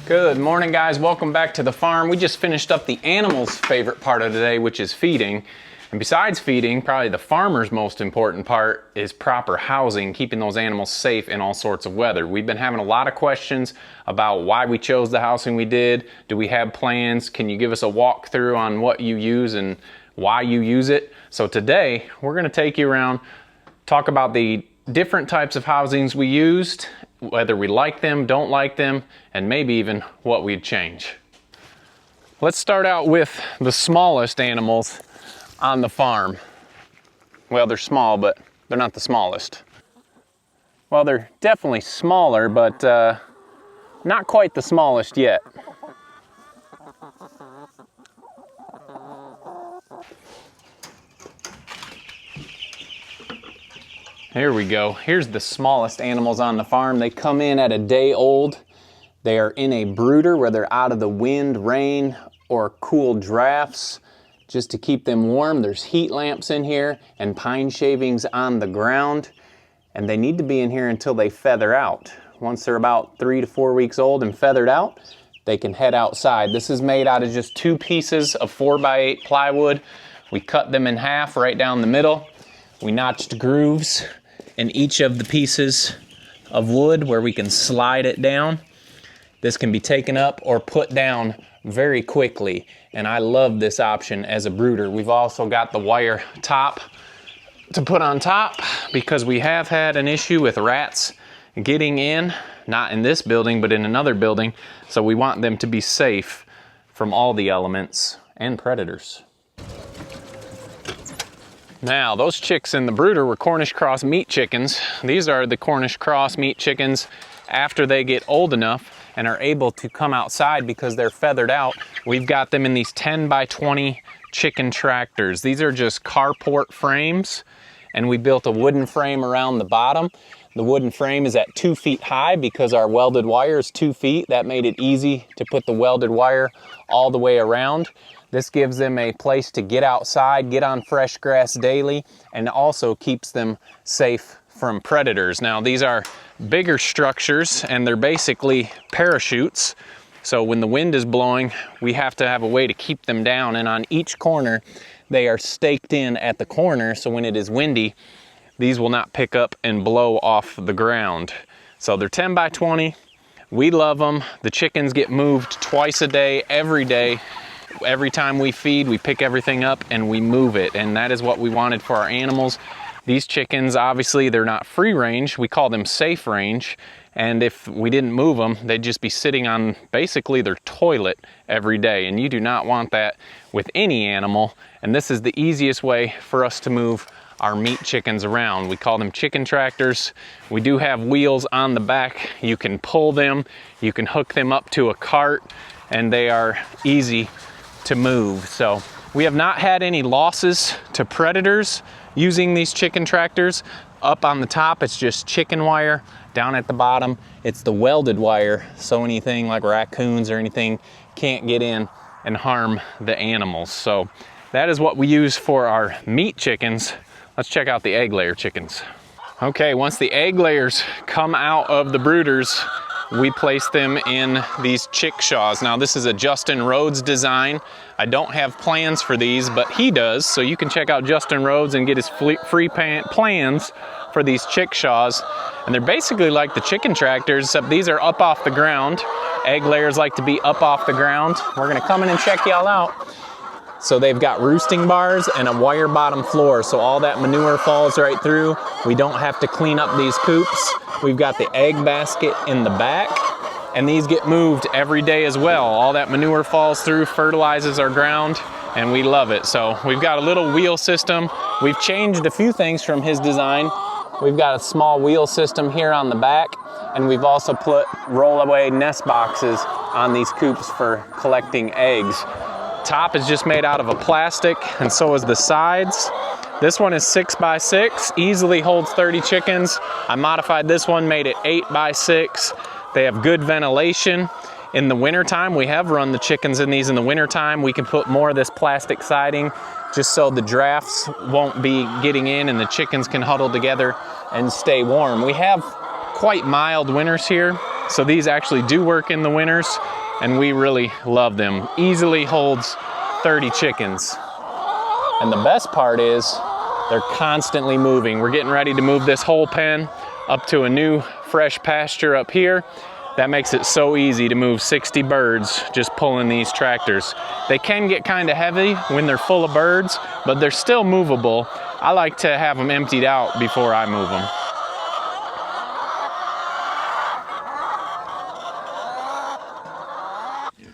Good morning, guys. Welcome back to the farm. We just finished up the animals' favorite part of the day, which is feeding. And besides feeding, probably the farmer's most important part is proper housing, keeping those animals safe in all sorts of weather. We've been having a lot of questions about why we chose the housing we did. Do we have plans? Can you give us a walkthrough on what you use and why you use it? So today, we're gonna take you around, talk about the different types of housings we used, whether we like them, don't like them, and maybe even what we'd change. Let's start out with the smallest animals on the farm. Well, they're small, but they're not the smallest. Well, they're definitely smaller, but not quite the smallest yet. Here we go. Here's the smallest animals on the farm. They come in at a day old. They are in a brooder where they're out of the wind, rain, or cool drafts just to keep them warm. There's heat lamps in here and pine shavings on the ground. And they need to be in here until they feather out. Once they're about 3 to 4 weeks old and feathered out, they can head outside. This is made out of just 2 pieces of 4x8 plywood. We cut them in half right down the middle. We notched grooves in each of the pieces of wood where we can slide it down. This can be taken up or put down very quickly, and I love this option as a brooder. We've also got the wire top to put on top because we have had an issue with rats getting in, not in this building, but in another building, so we want them to be safe from all the elements and predators. Now, those chicks in the brooder were Cornish cross meat chickens. These are the Cornish cross meat chickens after they get old enough and are able to come outside because they're feathered out. We've got them in these 10 by 20 chicken tractors. These are just carport frames, and we built a wooden frame around the bottom. The wooden frame is at 2 feet high because our welded wire is 2 feet. That made it easy to put the welded wire all the way around. This gives them a place to get outside, get on fresh grass daily, and also keeps them safe from predators. Now, these are bigger structures, and they're basically parachutes. So when the wind is blowing, we have to have a way to keep them down. And on each corner, they are staked in at the corner, so when it is windy, these will not pick up and blow off the ground. So they're 10 by 20. We love them. The chickens get moved twice a day, every day. Every time we feed, we pick everything up and we move it, and that is what we wanted for our animals. These chickens, obviously, they're not free range. We call them safe range, and if we didn't move them, they'd just be sitting on basically their toilet every day, and you do not want that with any animal, and this is the easiest way for us to move our meat chickens around. We call them chicken tractors. We do have wheels on the back. You can pull them, you can hook them up to a cart, and they are easy to move. So we have not had any losses to predators using these chicken tractors. Up on the top, it's just chicken wire. Down at the bottom, it's the welded wire, so anything like raccoons or anything can't get in and harm the animals. So That is what we use for our meat chickens. Let's check out the egg layer chickens. Okay, once the egg layers come out of the brooders, we place them in these Chickshaws. Now this is a Justin Rhodes design. I don't have plans for these, but he does, so you can check out Justin Rhodes and get his free plans for these Chickshaws. And they're basically like the chicken tractors, except these are up off the ground. Egg layers like to be up off the ground. We're gonna come in and check y'all out. So they've got roosting bars and a wire bottom floor, so all that manure falls right through. We don't have to clean up these coops. We've got the egg basket in the back, and these get moved every day as well. All that manure falls through, fertilizes our ground, and we love it. So we've got a little wheel system. We've changed a few things from his design. We've got a small wheel system here on the back, and we've also put roll-away nest boxes on these coops for collecting eggs. Top is just made out of a plastic, and so is the sides. This one is 6 by 6, easily holds 30 chickens. I modified this one, made it 8 by 6. They have good ventilation. In the wintertime, we have run the chickens in these in the wintertime. We can put more of this plastic siding just so the drafts won't be getting in and the chickens can huddle together and stay warm. We have quite mild winters here, so these actually do work in the winters, and we really love them. Easily holds 30 chickens. And the best part is they're constantly moving. We're getting ready to move this whole pen up to a new fresh pasture up here. That makes it so easy to move 60 birds just pulling these tractors. They can get kind of heavy when they're full of birds, but they're still movable. I like to have them emptied out before I move them.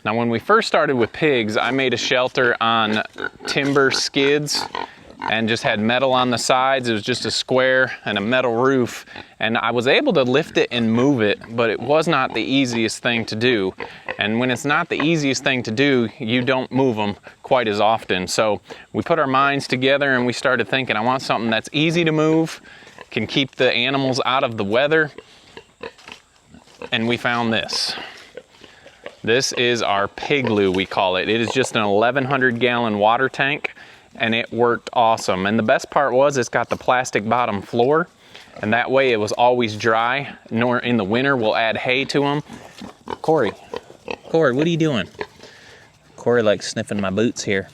Now, when we first started with pigs, I made a shelter on timber skids and just had metal on the sides. It was just a square and a metal roof. And I was able to lift it and move it, but it was not the easiest thing to do. And when it's not the easiest thing to do, you don't move them quite as often. So we put our minds together and we started thinking, I want something that's easy to move, can keep the animals out of the weather. And we found this. This is our Pigloo, we call it. It is just an 1,100 gallon water tank, and it worked awesome. And the best part was it's got the plastic bottom floor, and that way it was always dry. Nor in the winter, we'll add hay to them. Corey, what are you doing? Corey likes sniffing my boots here.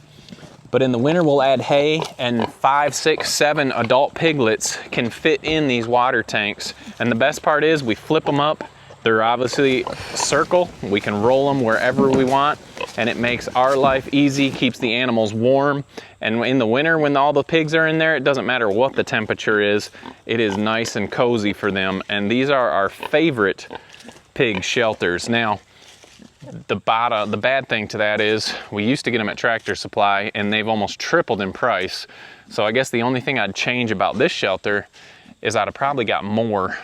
But in the winter, we'll add hay, and 5, 6, 7 adult piglets can fit in these water tanks. And the best part is we flip them up. They're obviously circle. We can roll them wherever we want, and it makes our life easy, keeps the animals warm. And in the winter, when all the pigs are in there, it doesn't matter what the temperature is. It is nice and cozy for them. And these are our favorite pig shelters. Now, the bad thing to that is we used to get them at Tractor Supply, and they've almost tripled in price. So I guess the only thing I'd change about this shelter is I'd have probably got more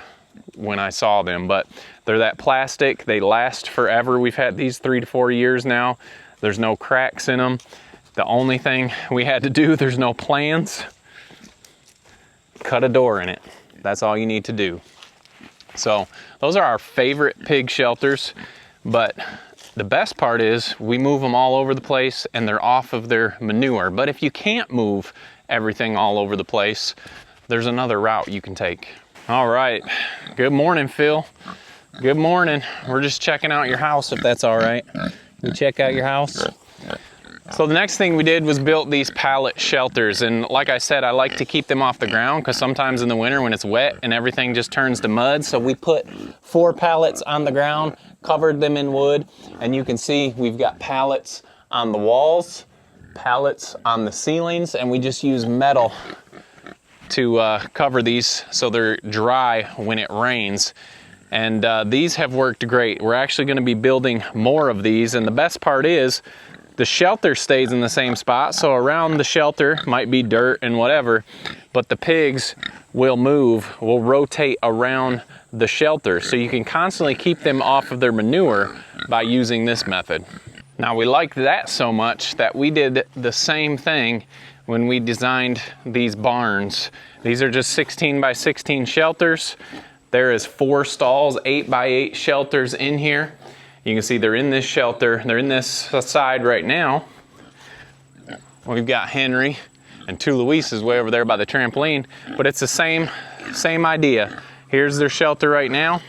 when I saw them, but they're that plastic. They last forever. We've had these 3 to 4 years now. There's no cracks in them. The only thing we had to do, there's no plans, cut a door in it. That's all you need to do. So those are our favorite pig shelters, but the best part is we move them all over the place and they're off of their manure. But if you can't move everything all over the place, there's another route you can take. All right, good morning, Phil. Good morning. We're just checking out your house, if that's all right. We check out your house. So the next thing we did was built these pallet shelters. And like I said, I like to keep them off the ground because sometimes in the winter when it's wet and everything just turns to mud. So we put 4 pallets on the ground, covered them in wood. And you can see we've got pallets on the walls, pallets on the ceilings, and we just use metal to cover these so they're dry when it rains. And these have worked great. We're actually going to be building more of these, and the best part is the shelter stays in the same spot, so around the shelter might be dirt and whatever, but the pigs will rotate around the shelter, so you can constantly keep them off of their manure by using this method. Now, we liked that so much that we did the same thing when we designed these barns. These are just 16 by 16 shelters. There is 4 stalls, 8 by 8 shelters in here. You can see they're in this shelter. They're in this side right now. We've got Henry and two Luises way over there by the trampoline, but it's the same idea. Here's their shelter right now.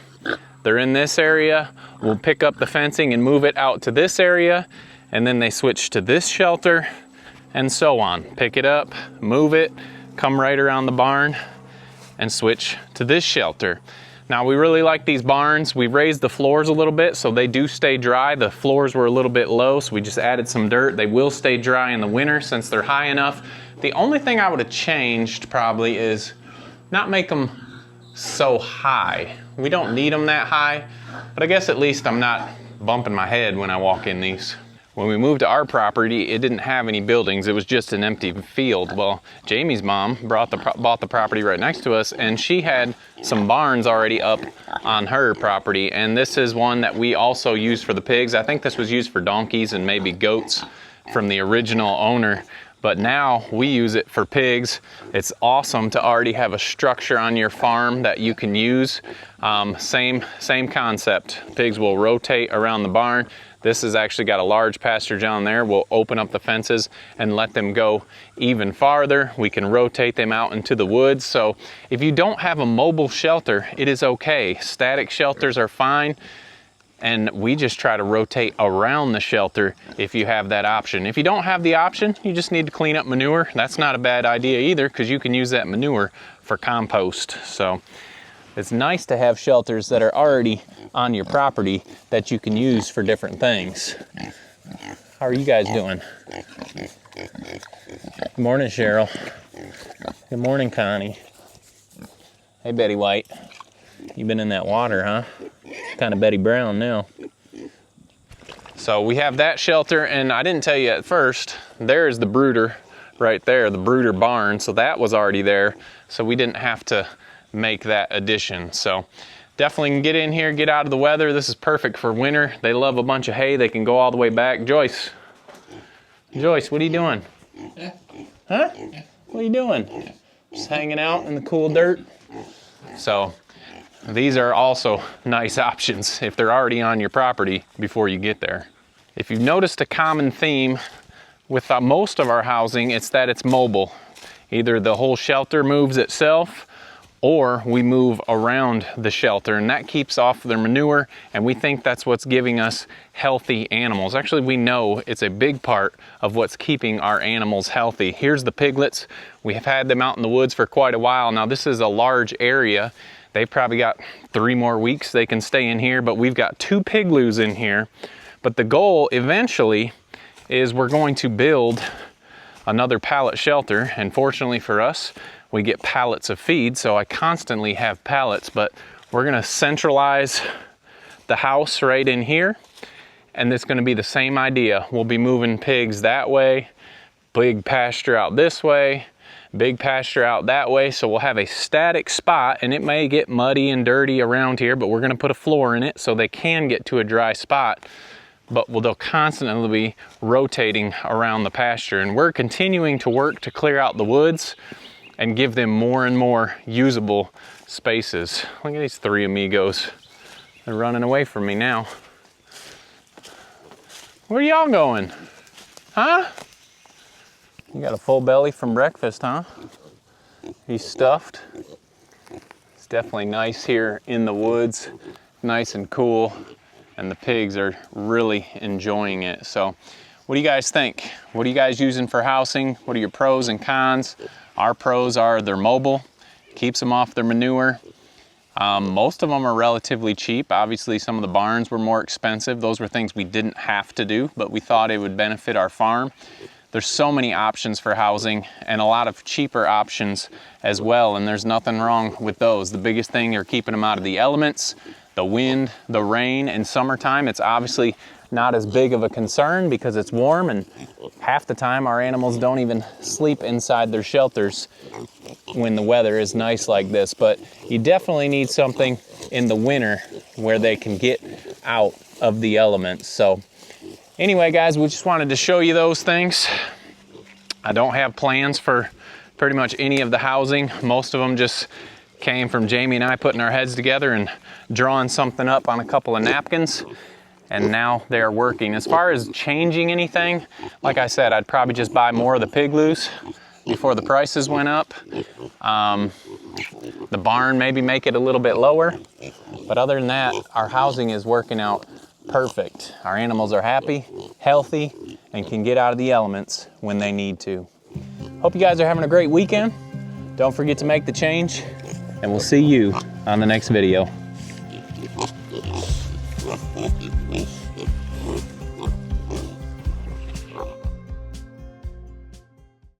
They're in this area. We'll pick up the fencing and move it out to this area, and then they switch to this shelter, and so on. Pick it up, move it, come right around the barn, and switch to this shelter. Now we really like these barns. We raised the floors a little bit so they do stay dry. The floors were a little bit low, so we just added some dirt. They will stay dry in the winter since they're high enough. The only thing I would have changed probably is not make them so high. We don't need them that high, but I guess at least I'm not bumping my head when I walk in these. When we moved to our property, it didn't have any buildings. It was just an empty field. Well, Jamie's mom bought the property right next to us, and she had some barns already up on her property. And this is one that we also used for the pigs. I think this was used for donkeys and maybe goats from the original owner. But now we use it for pigs. It's awesome to already have a structure on your farm that you can use. Same concept. Pigs will rotate around the barn. This has actually got a large pasturage down there. We'll open up the fences and let them go even farther. We can rotate them out into the woods. So if you don't have a mobile shelter, it is okay. Static shelters are fine. And we just try to rotate around the shelter if you have that option. If you don't have the option, you just need to clean up manure. That's not a bad idea either, because you can use that manure for compost. So it's nice to have shelters that are already on your property that you can use for different things. How are you guys doing? Good morning, Cheryl. Good morning, Connie. Hey, Betty White. You've been in that water, huh? Kind of Betty Brown now. So we have that shelter, and I didn't tell you at first, there's the brooder right there, the brooder barn. So that was already there. So we didn't have to make that addition. So definitely can get in here, get out of the weather. This is perfect for winter. They love a bunch of hay. They can go all the way back. Joyce, what are you doing? Huh? What are you doing? Just hanging out in the cool dirt. So these are also nice options if they're already on your property before you get there. If you've noticed a common theme with most of our housing, it's that it's mobile. Either the whole shelter moves itself, or we move around the shelter, and that keeps off their manure, and we think that's what's giving us healthy animals. Actually, we know it's a big part of what's keeping our animals healthy. Here's the piglets. We have had them out in the woods for quite a while. Now, this is a large area. They've probably got 3 more weeks they can stay in here, but we've got 2 Pigloos in here. But the goal eventually is we're going to build another pallet shelter, and fortunately for us, we get pallets of feed, so I constantly have pallets, but we're gonna centralize the house right in here, and it's gonna be the same idea. We'll be moving pigs that way, big pasture out this way, big pasture out that way, so we'll have a static spot, and it may get muddy and dirty around here, but we're gonna put a floor in it so they can get to a dry spot, but they'll constantly be rotating around the pasture, and we're continuing to work to clear out the woods and give them more and more usable spaces. Look at these 3 amigos. They're running away from me now. Where y'all going? Huh? You got a full belly from breakfast, huh? He's stuffed. It's definitely nice here in the woods, nice and cool, and the pigs are really enjoying it. So what do you guys think? What are you guys using for housing? What are your pros and cons? Our pros are they're mobile, keeps them off their manure. Most of them are relatively cheap. Obviously, some of the barns were more expensive. Those were things we didn't have to do, but we thought it would benefit our farm. There's so many options for housing and a lot of cheaper options as well, and there's nothing wrong with those. The biggest thing are keeping them out of the elements, the wind, the rain. In summertime, it's obviously not as big of a concern because it's warm, and half the time our animals don't even sleep inside their shelters when the weather is nice like this. But you definitely need something in the winter where they can get out of the elements. So anyway, guys, we just wanted to show you those things. I don't have plans for pretty much any of the housing. Most of them just came from Jamie and I putting our heads together and drawing something up on a couple of napkins. and now they're working. As far as changing anything, like I said, I'd probably just buy more of the Pigloos before the prices went up. The barn, maybe make it a little bit lower. But other than that, our housing is working out perfect. Our animals are happy, healthy, and can get out of the elements when they need to. Hope you guys are having a great weekend. Don't forget to make the change, and we'll see you on the next video.